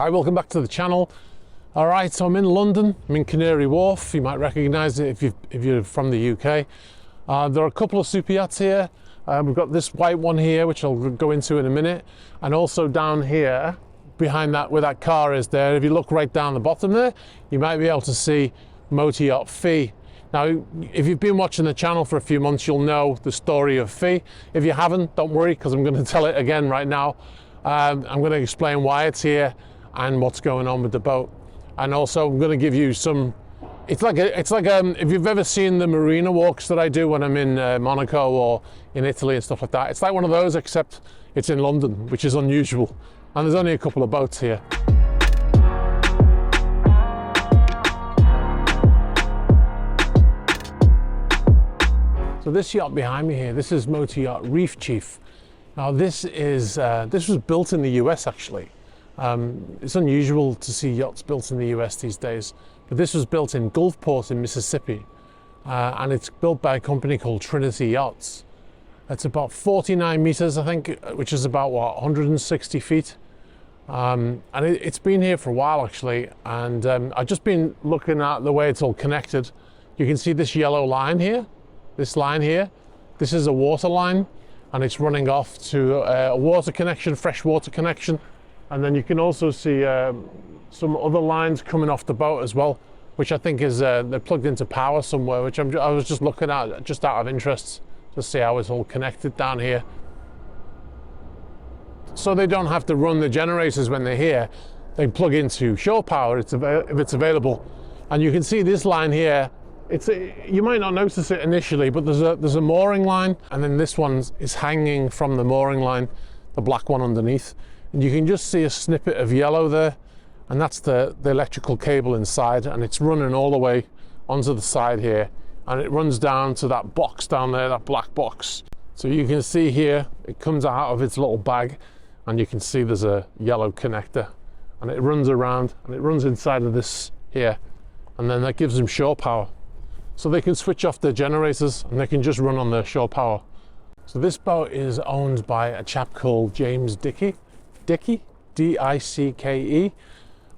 Hi, welcome back to the channel. All right, so I'm in London. I'm in Canary Wharf. You might recognize it if you're from the UK. There are a couple of super yachts here. We've got this white one here, which I'll go into in a minute. And also down here, behind that, where that car is there, if you look right down the bottom there, you might be able to see Motor Yacht Fee. Now, if you've been watching the channel for a few months, you'll know the story of Fee. If you haven't, don't worry, because I'm going to tell it again right now. I'm going to explain why it's here and what's going on with the boat. And also I'm going to give you some, it's like if you've ever seen the marina walks that I do when I'm in Monaco or in Italy and stuff like that, it's like one of those, except it's in London, which is unusual. And there's only a couple of boats here. So this yacht behind me here, this is Motor Yacht Reef Chief. Now this was built in the US actually. It's unusual to see yachts built in the US these days, but this was built in Gulfport in Mississippi, and it's built by a company called Trinity Yachts. It's about 49 meters, I think, which is about, what, 160 feet. And it's been here for a while actually, and I've just been looking at the way it's all connected. You can see this yellow line here, this line here. This is a water line, and it's running off to a water connection, fresh water connection. And then you can also see some other lines coming off the boat as well, which I think is they're plugged into power somewhere, which I was just looking at just out of interest to see how it's all connected down here. So they don't have to run the generators when they're here. They plug into shore power if it's available. And you can see this line here. You might not notice it initially, but there's a mooring line, and then this one is hanging from the mooring line, the black one underneath. And you can just see a snippet of yellow there, and that's the electrical cable inside, and it's running all the way onto the side here, and it runs down to that box down there, that black box. So you can see here, it comes out of its little bag, and you can see there's a yellow connector, and it runs around, and it runs inside of this here, and then that gives them shore power. So they can switch off their generators, and they can just run on their shore power. So this boat is owned by a chap called James Dickey, D-I-C-K-E,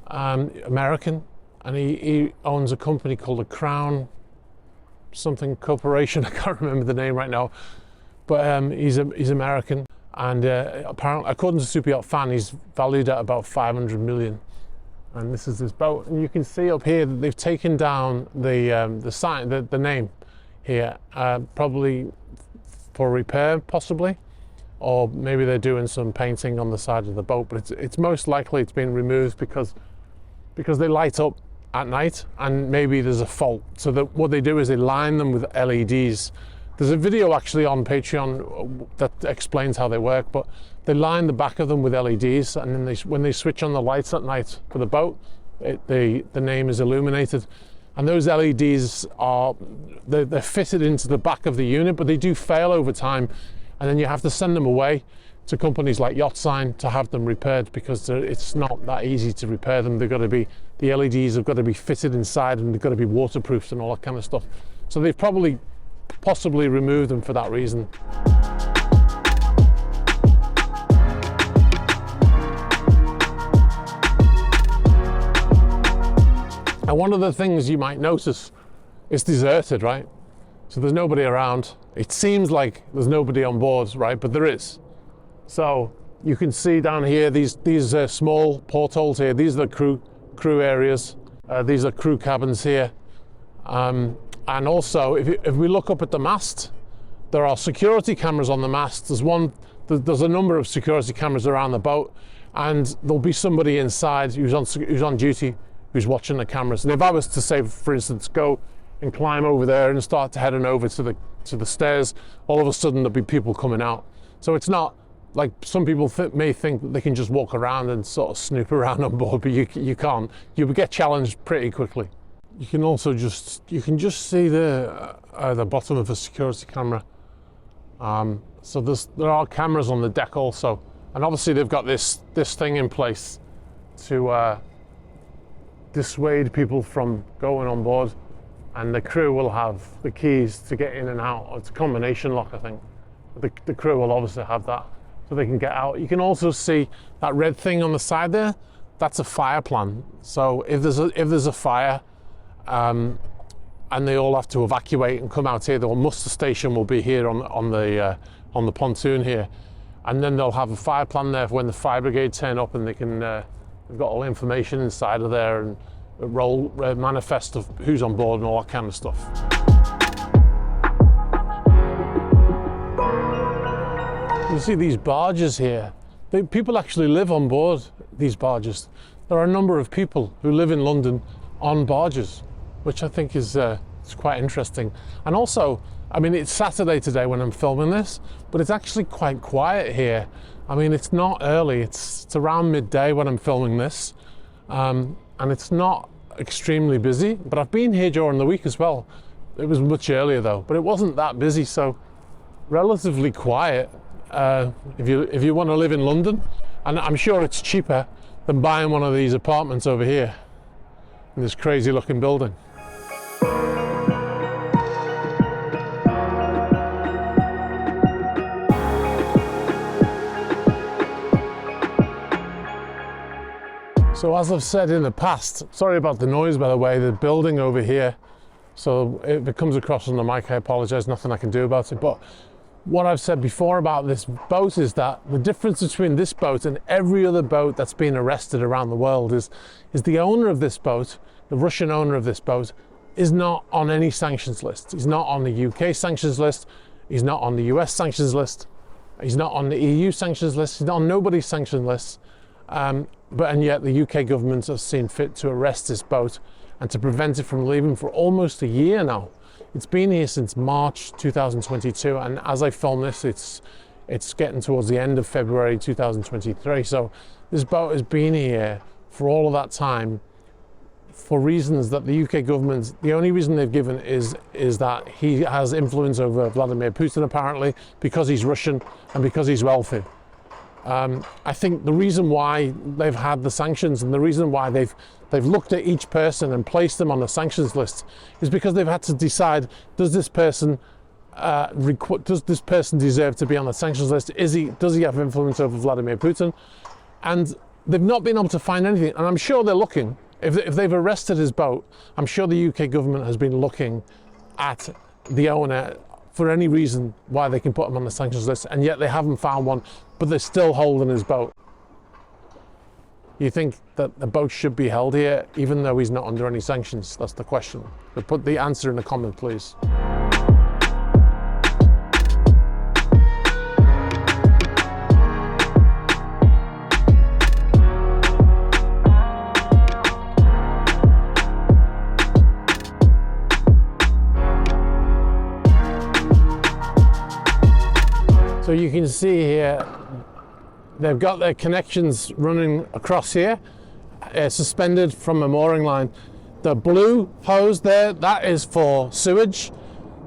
American, and he owns a company called the Crown something Corporation. I can't remember the name right now, but he's American, and apparently, according to Super Yacht Fan, he's valued at about 500 million. And this is this boat, and you can see up here that they've taken down the sign, the name here, probably for repair, possibly. Or maybe they're doing some painting on the side of the boat, but it's most likely it's been removed because they light up at night, and maybe there's a fault. So what they do is they line them with LEDs. There's a video actually on Patreon that explains how they work, but they line the back of them with LEDs, and then when they switch on the lights at night for the boat, the name is illuminated. And those LEDs they're fitted into the back of the unit, but they do fail over time. And then you have to send them away to companies like Yacht Sign to have them repaired, because it's not that easy to repair them. The LEDs have got to be fitted inside, and they've got to be waterproofed and all that kind of stuff. So they've possibly removed them for that reason. And one of the things you might notice, it's deserted, right? So there's nobody around. It seems like there's nobody on board, right? But there is. So you can see down here these small portholes here. These are the crew areas. These are crew cabins here. And also, if we look up at the mast, there are security cameras on the mast. There's a number of security cameras around the boat, and there'll be somebody inside who's on duty, who's watching the cameras. And if I was to say, for instance, go and climb over there and start heading over to the stairs, all of a sudden there'll be people coming out. So it's not like some people may think that they can just walk around and sort of snoop around on board, but you can't. You would get challenged pretty quickly. You can also just see the bottom of a security camera. So there are cameras on the deck also, and obviously they've got this thing in place to dissuade people from going on board, and the crew will have the keys to get in and out. It's a combination lock, I think. The crew will obviously have that, so they can get out. You can also see that red thing on the side there. that's a fire plan. So if there's a fire, and they all have to evacuate and come out here, the muster station will be here on the pontoon here, and then they'll have a fire plan there for when the fire brigade turn up, and they can they've got all the information inside of there and a manifest of who's on board and all that kind of stuff. You see these barges here. People actually live on board these barges. There are a number of people who live in London on barges, which I think is it's quite interesting. And also, I mean, it's Saturday today when I'm filming this, but it's actually quite quiet here. I mean, it's not early. It's around midday when I'm filming this, and it's not extremely busy. But I've been here during the week as well. It was much earlier though, but it wasn't that busy, so relatively quiet. If you want to live in London, and I'm sure it's cheaper than buying one of these apartments over here in this crazy looking building. So as I've said in the past, sorry about the noise by the way, the building over here, so if it comes across on the mic, I apologize, nothing I can do about it. But what I've said before about this boat is that the difference between this boat and every other boat that's been arrested around the world is the owner of this boat, the Russian owner of this boat, is not on any sanctions list. He's not on the UK sanctions list, he's not on the US sanctions list, he's not on the EU sanctions list, he's not on nobody's sanctions list. And yet the UK government has seen fit to arrest this boat and to prevent it from leaving for almost a year now. It's been here since March 2022, and as I film this, it's getting towards the end of February 2023. So this boat has been here for all of that time for reasons that the UK government, the only reason they've given is that he has influence over Vladimir Putin apparently, because he's Russian and because he's wealthy. I think the reason why they've had the sanctions and the reason why they've looked at each person and placed them on the sanctions list is because they've had to decide, does this person deserve to be on the sanctions list? Does he have influence over Vladimir Putin? And they've not been able to find anything, and I'm sure they're looking. If they've arrested his boat, I'm sure the UK government has been looking at the owner for any reason why they can put him on the sanctions list, and yet they haven't found one, but they're still holding his boat. You think that the boat should be held here even though he's not under any sanctions? That's the question. But put the answer in the comment, please. So you can see here, they've got their connections running across here, suspended from a mooring line. The blue hose there, that is for sewage.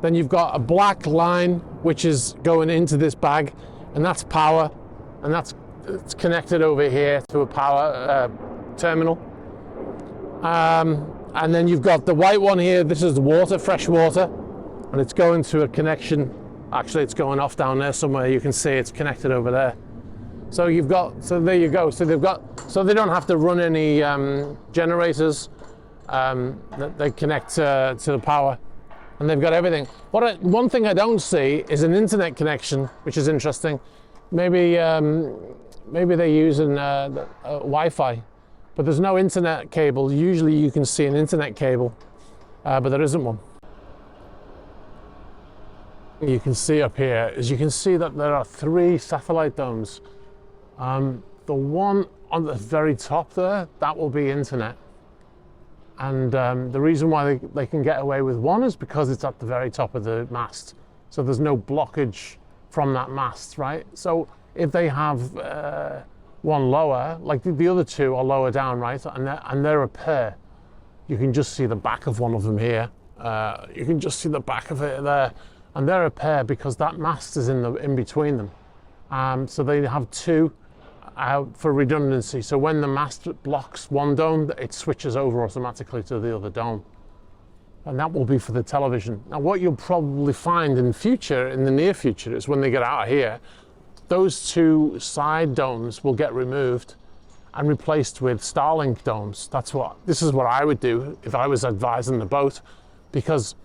Then you've got a black line which is going into this bag, and that's power, and it's connected over here to a power terminal. And then you've got the white one here, this is the water, fresh water, and it's going to a connection. Actually, it's going off down there somewhere. You can see it's connected over there. So there you go. So they don't have to run any generators. They connect to the power, and they've got everything. One thing I don't see is an internet connection, which is interesting. Maybe they're using Wi-Fi, but there's no internet cable. Usually you can see an internet cable, but there isn't one. You can see up here is you can see that there are 3 satellite domes. The one on the very top there, that will be internet. And the reason why they can get away with one is because it's at the very top of the mast. So there's no blockage from that mast, right? So if they have one lower, like the other 2 are lower down, right? And they're a pair. You can just see the back of one of them here. You can just see the back of it there. And they're a pair because that mast is in between them. So they have 2 for redundancy. So when the mast blocks one dome, it switches over automatically to the other dome. And that will be for the television. Now what you'll probably find in the near future, is when they get out of here, those 2 side domes will get removed, and replaced with Starlink domes. This is what I would do if I was advising the boat, because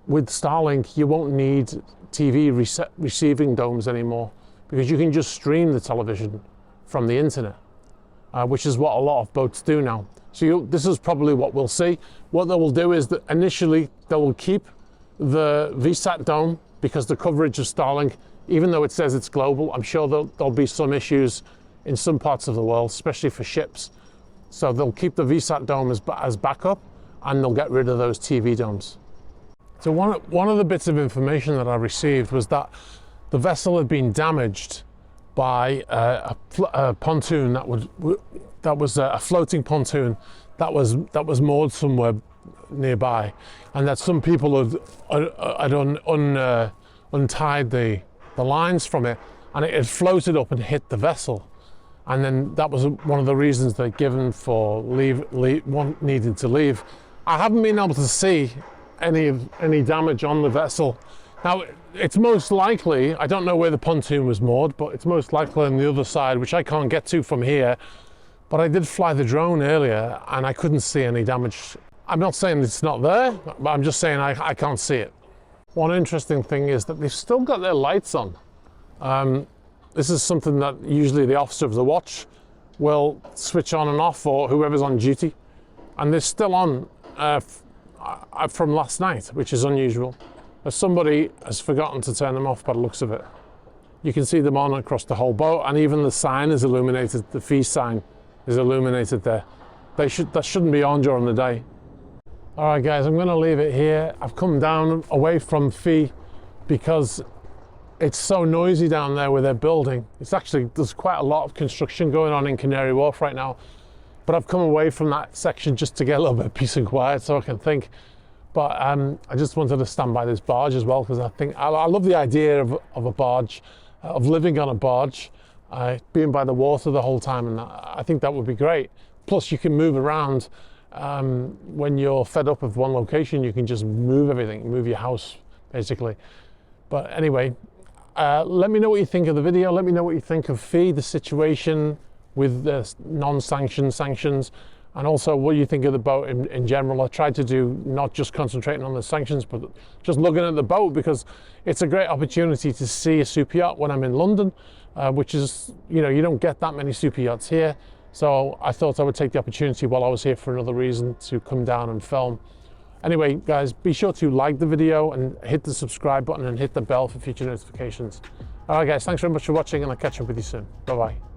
with Starlink you won't need TV receiving domes anymore, because you can just stream the television from the internet, which is what a lot of boats do now. So this is probably what we'll see. What they will do is that initially they will keep the VSAT dome, because the coverage of Starlink, even though it says it's global, I'm sure there'll be some issues in some parts of the world, especially for ships. So they'll keep the VSAT dome as backup, and they'll get rid of those TV domes. So one of the bits of information that I received was that the vessel had been damaged by a pontoon that was a floating pontoon that was moored somewhere nearby, and that some people had untied the lines from it, and it had floated up and hit the vessel. And then that was one of the reasons they'd given for needing to leave. I haven't been able to see any damage on the vessel. Now, it's most likely, I don't know where the pontoon was moored, but it's most likely on the other side, which I can't get to from here. But I did fly the drone earlier and I couldn't see any damage. I'm not saying it's not there, but I'm just saying I can't see it. One interesting thing is that they've still got their lights on. This is something that usually the officer of the watch will switch on and off, or whoever's on duty. And they're still on from last night, which is unusual. Somebody has forgotten to turn them off by the looks of it. You can see them on across the whole boat, and even the sign is illuminated, the fee sign is illuminated there. That shouldn't be on during the day. All right guys, I'm gonna leave it here. I've come down away from fee because it's so noisy down there where they're building. There's quite a lot of construction going on in Canary Wharf right now, but I've come away from that section just to get a little bit of peace and quiet so I can think. But I just wanted to stand by this barge as well, because I love the idea of a barge, of living on a barge, being by the water the whole time, and I think that would be great. Plus you can move around. When you're fed up of one location, you can just move everything, move your house basically. But anyway, let me know what you think of the video. Let me know what you think of fee, the situation with the non-sanctioned sanctions, and also what you think of the boat in general. I tried to do not just concentrating on the sanctions, but just looking at the boat, because it's a great opportunity to see a super yacht when I'm in London, which is, you don't get that many super yachts here. So I thought I would take the opportunity while I was here for another reason to come down and film. Anyway, guys, be sure to like the video and hit the subscribe button and hit the bell for future notifications. All right, guys, thanks very much for watching, and I'll catch up with you soon. Bye-bye.